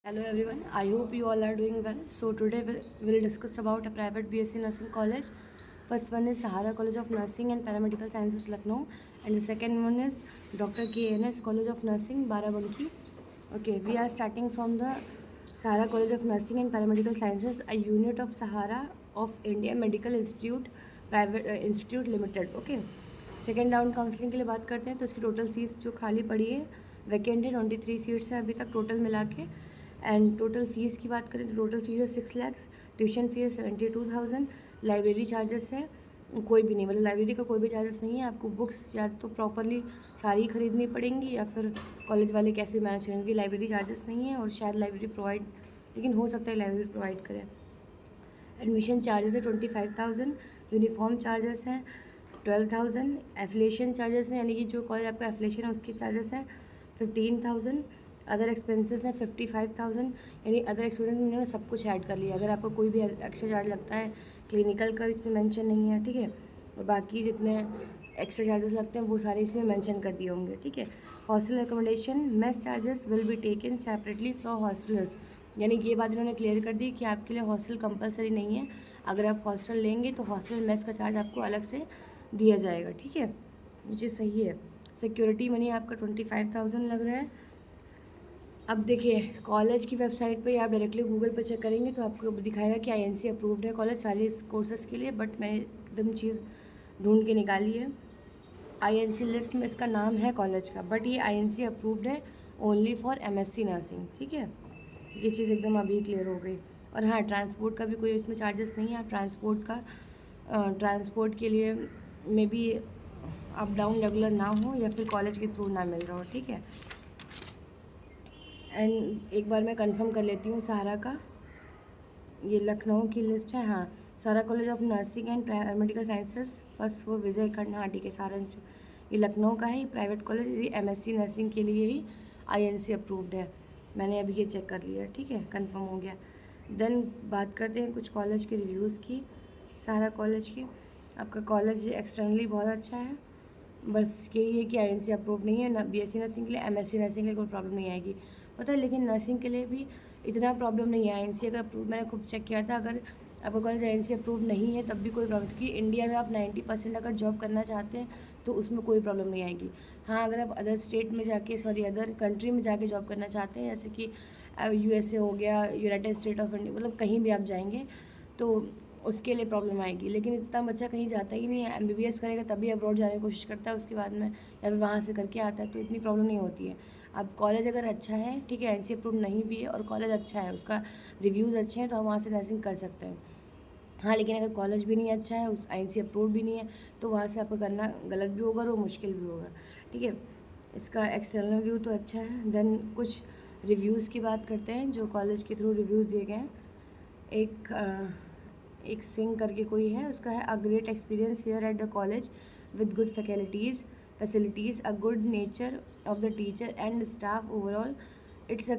Hello everyone, I hope you all are doing well. So today we'll discuss about a private BSc Nursing college. First one is Sahara College of Nursing and Paramedical Sciences Lucknow, and the second one is Dr. KNS College of Nursing Barabanki. Okay, we are starting from the Sahara College of Nursing and Paramedical Sciences, a unit of Sahara of India Medical Institute Private Institute Limited. Okay, second round counselling के लिए बात करते हैं तो इसकी total seats जो खाली पड़ी है वैकेंट है 23 सीट्स हैं अभी तक टोटल मिला के। एंड टोटल फ़ीस की बात करें तो टोटल फीस है 6 lakhs, tuition fees 72,000, library charges है कोई भी नहीं, मतलब लाइब्रेरी का कोई भी चार्जेस नहीं है। आपको बुक्स या तो प्रॉपरली सारी खरीदनी पड़ेंगी या फिर कॉलेज वाले कैसे मैनेज करेंगे, लाइब्रेरी चार्जेस नहीं है और शायद लाइब्रेरी प्रोवाइड, लेकिन हो सकता है लाइब्रेरी प्रोवाइड करें। एडमिशन चार्जेस है 25,000, यूनिफॉर्म चार्जेस हैं 12,000, एफिलेशन चार्जेस हैं यानी कि जो कॉलेज आपका एफिलेशन है उसके चार्जेस हैं 15,000, अदर एक्सपेंसेस हैं 55,000, यानी अदर एक्सपेंसेस में उन्होंने सब कुछ ऐड कर लिया। अगर आपको कोई भी एक्स्ट्रा चार्ज लगता है क्लिनिकल का इसमें मेंशन नहीं है, ठीक है, और बाकी जितने एक्स्ट्रा चार्जेस लगते हैं वो सारे इसमें मेंशन कर दिए होंगे, ठीक है। Hostel accommodation mess charges will be taken separately for hostellers, यानी कि ये बात इन्होंने क्लियर कर दी कि आपके लिए हॉस्टल कंपलसरी नहीं है। अगर आप हॉस्टल लेंगे तो हॉस्टल मेस का चार्ज आपको अलग से दिया जाएगा, ठीक है, ये सही है। सिक्योरिटी मनी आपका 25,000 लग रहा है। अब देखिए कॉलेज की वेबसाइट पे आप डायरेक्टली गूगल पर चेक करेंगे तो आपको दिखाएगा कि आईएनसी अप्रूव्ड है कॉलेज सारे कोर्सेज़ के लिए, बट मैंने एकदम चीज़ ढूंढ के निकाली है। आईएनसी लिस्ट में इसका नाम है कॉलेज का, बट ये आईएनसी अप्रूव्ड है ओनली फॉर एमएससी नर्सिंग, ठीक है, ये चीज़ एकदम अभी क्लियर हो गई। और हाँ, ट्रांसपोर्ट का भी कोई इसमें चार्जेस नहीं है। आप ट्रांसपोर्ट के लिए may be up down regular ना हो या फिर कॉलेज के थ्रू ना मिल रहा हो, ठीक है। एंड एक बार मैं कंफर्म कर लेती हूँ सहारा का, ये लखनऊ की लिस्ट है, हाँ, Sahara college of nursing and medical sciences first वो विजय खंड, हाँ ठीक है, सारंग, ये लखनऊ का है, ये प्राइवेट कॉलेज, ये एमएससी नर्सिंग के लिए ही आईएनसी अप्रूव्ड है। मैंने अभी ये चेक कर लिया, ठीक है, कंफर्म हो गया। देन बात करते हैं कुछ कॉलेज के रिव्यूज़ की, सहारा कॉलेज की। आपका कॉलेज एक्सटर्नली बहुत अच्छा है, बस यही है कि आईएनसी अप्रूव नहीं है ना, बीएससी नर्सिंग के लिए, एमएससी नर्सिंग के लिए कोई प्रॉब्लम नहीं आएगी, पता है, लेकिन नर्सिंग के लिए भी इतना प्रॉब्लम नहीं है। आईएनसी अगर अप्रूव, मैंने खुद चेक किया था, अगर आपका कॉलेज आईएनसी अप्रूव नहीं है तब भी कोई प्रॉब्लम, क्योंकि इंडिया में आप 90% अगर जॉब करना चाहते हैं तो उसमें कोई प्रॉब्लम नहीं आएगी। हाँ, अगर आप अदर स्टेट में जाके, सॉरी, अदर कंट्री में जाके जॉब करना चाहते हैं, जैसे कि यूएसए हो गया, यूनाइटेड स्टेट ऑफ इंडिया, मतलब कहीं भी आप जाएंगे तो उसके लिए प्रॉब्लम आएगी। लेकिन इतना बच्चा कहीं जाता ही नहीं है, एमबीबीएस करेगा तभी अब्रॉड जाने की कोशिश करता है उसके बाद में, या फिर वहाँ से करके आता है, तो इतनी प्रॉब्लम नहीं होती है। अब कॉलेज अगर अच्छा है, ठीक है, एनसी अप्रूव नहीं भी है और कॉलेज अच्छा है, उसका रिव्यूज़ अच्छे हैं, तो हम वहाँ से नर्सिंग कर सकते हैं। हाँ, लेकिन अगर कॉलेज भी नहीं अच्छा है, उस आईएनसी अप्रूव भी नहीं है, तो वहाँ से आपको करना गलत भी होगा और वो मुश्किल भी होगा, ठीक है। इसका एक्सटर्नल व्यू तो अच्छा है। देन कुछ रिव्यूज़ की बात करते हैं जो कॉलेज के थ्रू रिव्यूज़ दिए गए हैं। एक सिंह करके कोई है, उसका है, a great experience here at the college with good facilities, a good nature of the teacher and staff overall, it's a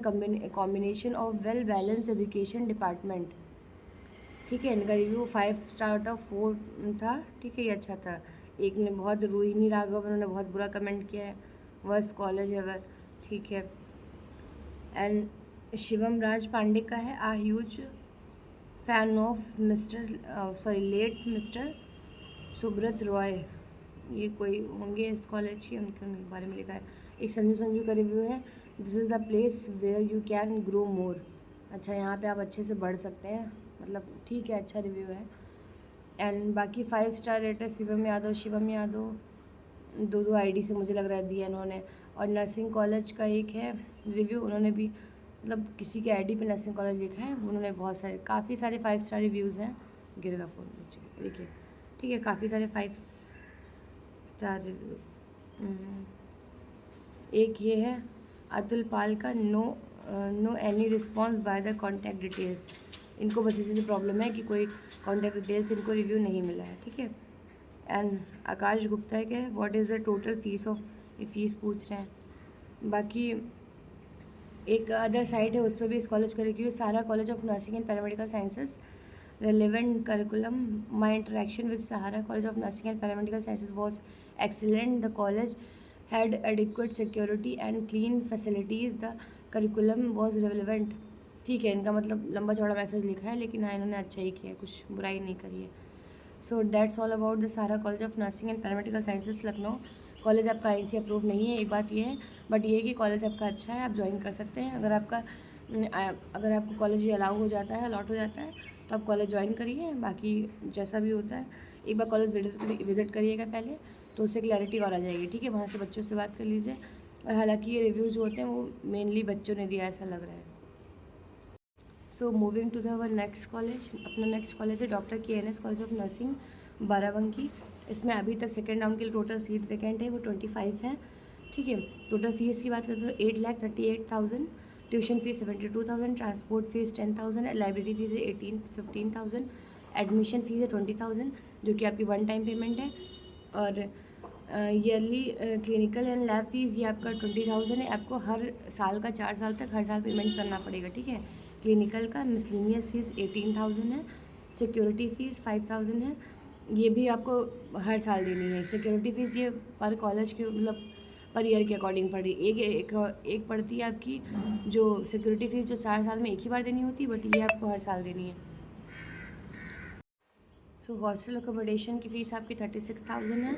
combination of well balanced education department, ठीक है। इनका रिव्यू 5 स्टार आउट ऑफ 4 था, ठीक है, ये अच्छा था। एक ने बहुत, रोहिणी राघव, उन्होंने बहुत बुरा कमेंट किया है, वर्स्ट कॉलेज एवर, ठीक है। एंड शिवम राज पांडे का है, a huge fan of late mister Subrata Roy, ये कोई होंगे इस कॉलेज के, उनके बारे में लिखा है। एक संजू संजू का रिव्यू है, this is the place where you can grow more, अच्छा यहाँ पे आप अच्छे से बढ़ सकते हैं, मतलब ठीक है, अच्छा रिव्यू है। एंड बाकी 5 स्टार रेट है शिवम यादव, दो दो आईडी से मुझे लग रहा है दिया इन्होंने। और नर्सिंग कॉलेज का एक है रिव्यू, उन्होंने भी, मतलब किसी के आईडी पे नर्सिंग कॉलेज लिखा है, उन्होंने बहुत सारे, काफ़ी सारे 5 स्टार रिव्यूज़ हैं। गिरेगा फ़ोन नीचे, देखिए, ठीक है, काफ़ी सारे 5 स्टार रिव्यू। एक ये है अतुल पाल का, no any response by the contact details, इनको बस इसी से प्रॉब्लम है कि कोई कॉन्टैक्ट डिटेल्स इनको रिव्यू नहीं मिला है, ठीक है। एंड आकाश गुप्ता है क्या, what is the total fees of, ये फ़ीस पूछ रहे हैं। बाकी एक अदर साइट है उस पर भी इस कॉलेज का रिव्यू, सारा college of nursing and paramedical sciences, relevant curriculum, my interaction with Sahara College of Nursing and Paramedical Sciences was excellent. The college had adequate security and clean facilities. The curriculum was relevant. ठीक है, इनका मतलब लंबा चौड़ा message लिखा है, लेकिन हाँ इन्होंने अच्छा ही किया है, कुछ बुराई नहीं करी है। So that's all about the Sahara college of nursing and paramedical sciences Lucknow. College आपका INC अप्रूव नहीं है, एक बात ये है, बट ये है कि कॉलेज आपका अच्छा है, आप ज्वाइन कर सकते हैं। अगर आपको कॉलेज ये अलाउ हो जाता है, अलॉट हो जाता है, तो आप कॉलेज ज्वाइन करिए। बाकी जैसा भी होता है, एक बार कॉलेज विजिट करिएगा पहले, तो उससे क्लैरिटी और आ जाएगी। ठीक है, वहाँ से बच्चों से बात कर लीजिए। और हालांकि ये रिव्यूज़ जो होते हैं वो मेनली बच्चों ने दिया, ऐसा लग रहा है। So moving to the next college, अपना नेक्स्ट कॉलेज है doctor KNS college of nursing Barabanki. इसमें अभी तक सेकेंड राउंड के लिए टोटल सीट वैकेंट है, वो 25 है। ठीक है, टोटल फीस की बात करें तो 8,38,000, tuition fees 72,000, transport fees 10,000, library fees है 15,000, एडमिशन फीस है 20,000, जो कि आपकी वन टाइम पेमेंट है। और yearly clinical and lab fees ये आपका 20,000 है। आपको हर साल का 4 साल तक हर साल पेमेंट करना पड़ेगा। ठीक है, क्लिनिकल का मिसलिनियस फीस 18,000 है, सिक्योरिटी फ़ीस 5,000 है, ये भी आपको हर साल देनी है। सिक्योरिटी फ़ीस ये पर कॉलेज के मतलब पर ईयर के अकॉर्डिंग पड़ी, एक पड़ती है आपकी, जो सिक्योरिटी फ़ीस जो 4 साल में एक ही बार देनी होती है, बट ये आपको हर साल देनी है। सो हॉस्टल अकोमोडेशन की फ़ीस आपकी 36,000 है,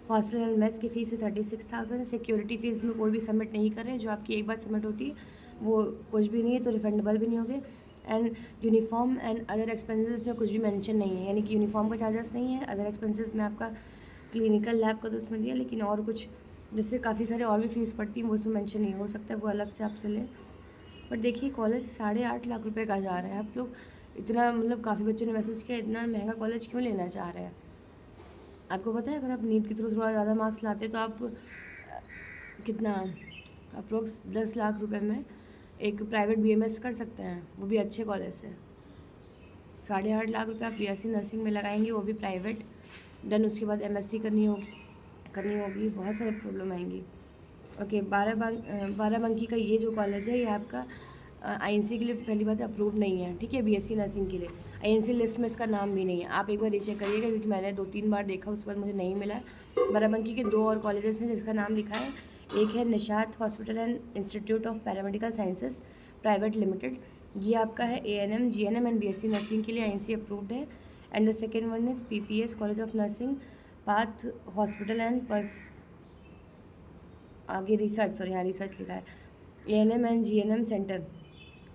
हॉस्टल एंड मेस की फ़ीस है 36,000। सिक्योरिटी फ़ीस में कोई भी सबमिट नहीं कर रहे, जो आपकी एक बार सबमिट होती है वो कुछ भी नहीं है, तो रिफंडेबल भी नहीं होगे। And uniform and other expenses में कुछ भी मेंशन नहीं है, यानी कि यूनिफॉर्म का चार्जेस नहीं है। अदर एक्सपेंसेस में आपका क्लिनिकल लैब का तो उसमें दिया, लेकिन और कुछ जैसे काफ़ी सारे और भी फ़ीस पड़ती है वो उसमें मेंशन नहीं हो सकता है, वो अलग से आपसे लें। बट देखिए कॉलेज 8.5 लाख रुपए का जा रहा है, आप लोग इतना मतलब काफ़ी बच्चों ने मैसेज किया, इतना महंगा कॉलेज क्यों लेना चाह रहे हैं? आपको पता है अगर आप नीट के थ्रू थोड़ा ज़्यादा मार्क्स लाते तो आप कितना अप्रोक्स 10 लाख रुपए में एक प्राइवेट BMS कर सकते हैं, वो भी अच्छे कॉलेज से। 8.5 लाख रुपये आप BSc नर्सिंग में लगाएंगे, वो भी प्राइवेट। देन उसके बाद MSc करनी होगी, बहुत सारे प्रॉब्लम आएंगी। ओके, बाराबंकी का ये जो कॉलेज है ये आपका INC के लिए पहली बात अप्रूव नहीं है। ठीक है, BSc नर्सिंग के लिए INC लिस्ट में इसका नाम भी नहीं है। आप एक बार रीचेक करिएगा, क्योंकि मैंने 2-3 बार देखा, उसके बाद मुझे नहीं मिला है। बाराबंकी के 2 और कॉलेजेस हैं जिसका नाम लिखा है, एक है Nishat hospital and institute of paramedical sciences private limited, ये आपका है ANM GNM and BSc nursing के लिए INC अप्रूव्ड है। And the second one is PPS college of nursing path hospital and आगे रिसर्च लिखा है, ANM and GNM centre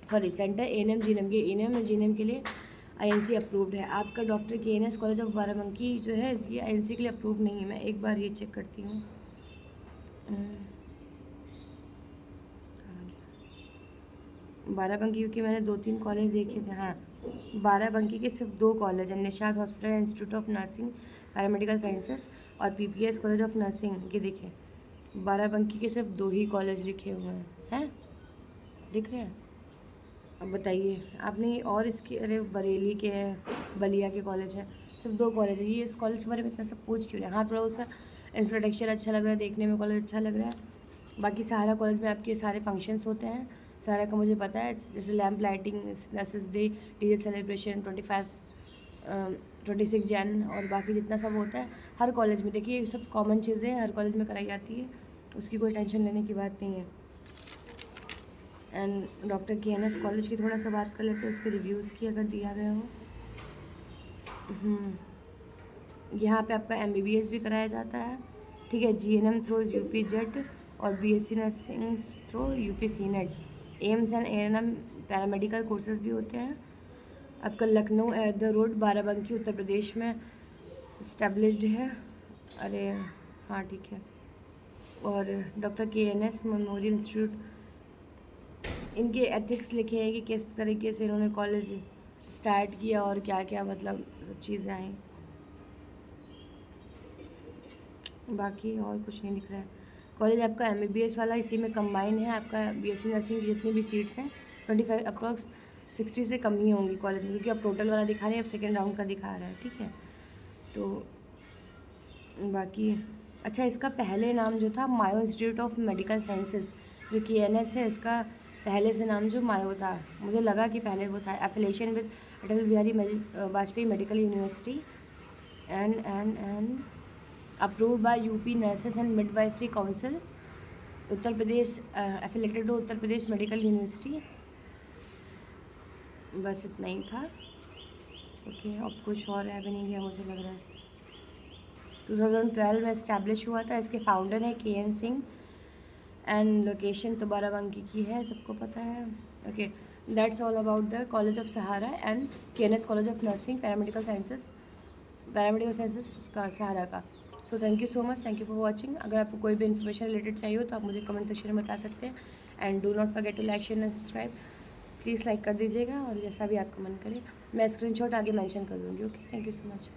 ANM GNM के ANM एंड GNM के लिए INC अप्रूव्ड है। आपका doctor KNS college of Barabanki जो है ये INC के लिए अप्रूव नहीं है। मैं एक बार ये चेक करती हूँ, बाराबंकी, क्योंकि मैंने 2-3 कॉलेज देखे थे। हाँ, बाराबंकी के सिर्फ 2 कॉलेज हैं, Nishat hospital institute of nursing paramedical sciences और PPS कॉलेज ऑफ नर्सिंग। ये देखिए, बाराबंकी के सिर्फ 2 ही कॉलेज लिखे हुए हैं, दिख रहे हैं? अब बताइए आपने, और इसके अरे बरेली के हैं, बलिया के कॉलेज हैं, सिर्फ 2 कॉलेज है। ये इस कॉलेज के बारे में इतना सब पूछ क्यों रहे हैं? हाँ, थोड़ा उसका इंफ्रास्ट्रक्चर अच्छा लग रहा है, देखने में कॉलेज अच्छा लग रहा है। बाकी सहारा कॉलेज में आपके सारे फंक्शंस होते हैं, सहारा का मुझे पता है, जैसे lamp lighting, nurses day, DJ celebration 26 Jain, और बाकी जितना सब होता है हर कॉलेज में। देखिए ये सब कॉमन चीज़ें हर कॉलेज में कराई जाती है, उसकी कोई टेंशन लेने की बात नहीं है। एंड डॉक्टर KNS कॉलेज की थोड़ा सा बात कर लेते हैं, उसके रिव्यूज़ की, अगर दिया गया हो। यहाँ पे आपका MBBS भी कराया जाता है। ठीक है, GNM थ्रू UP JET और BSc nursing through UP CNET, AIIMS and ANM paramedical courses भी होते हैं। आपका Lucknow at the road Barabanki Uttar Pradesh में इस्टेब्लिश्ड है। अरे हाँ ठीक है। और डॉक्टर KNS मेमोरियल इंस्टीट्यूट, इनके एथिक्स लिखे हैं कि किस तरीके से इन्होंने कॉलेज स्टार्ट किया और क्या क्या मतलब सब चीज़ें आई। बाकी और कुछ नहीं दिख रहा है। कॉलेज आपका MBBS वाला इसी में कंबाइन है। आपका BSc नर्सिंग की जितनी भी सीट्स हैं 25 अप्रॉक्स 60 से कम ही होंगी कॉलेज में, क्योंकि अब टोटल वाला दिखा रहे हैं, अब सेकेंड राउंड का दिखा रहा है। ठीक है, तो बाकी अच्छा, इसका पहले नाम जो था मायो इंस्टीट्यूट ऑफ मेडिकल साइंसेस, जो KNS है, इसका पहले से नाम जो मायो था, मुझे लगा कि पहले वो था। Affiliation with Atal Bihari Vajpayee medical university and approved by UP nurses and midwifery council Uttar Pradesh, affiliated to Uttar Pradesh medical university. बस इतना ही था। ओके, अब कुछ और रह भी नहीं गया मुझे लग रहा है। 2012 में इस्टेब्लिश हुआ था। इसके फाउंडर हैं KN सिंह एंड लोकेशन तो बाराबंकी की है, सबको पता है। Okay, that's all about the college of Sahara and KNS college of nursing paramedical sciences का सहारा का। So thank you so much, thank you for watching. अगर आपको कोई भी इन्फॉर्मेशन रिलेटेड चाहिए हो तो आप मुझे कमेंट सेक्शन में बता सकते हैं। And do not forget to like share and subscribe. Please like कर दीजिएगा और जैसा भी आपका मन करे मैं स्क्रीनशॉट आगे मेंशन कर दूँगी। Okay, thank you so much.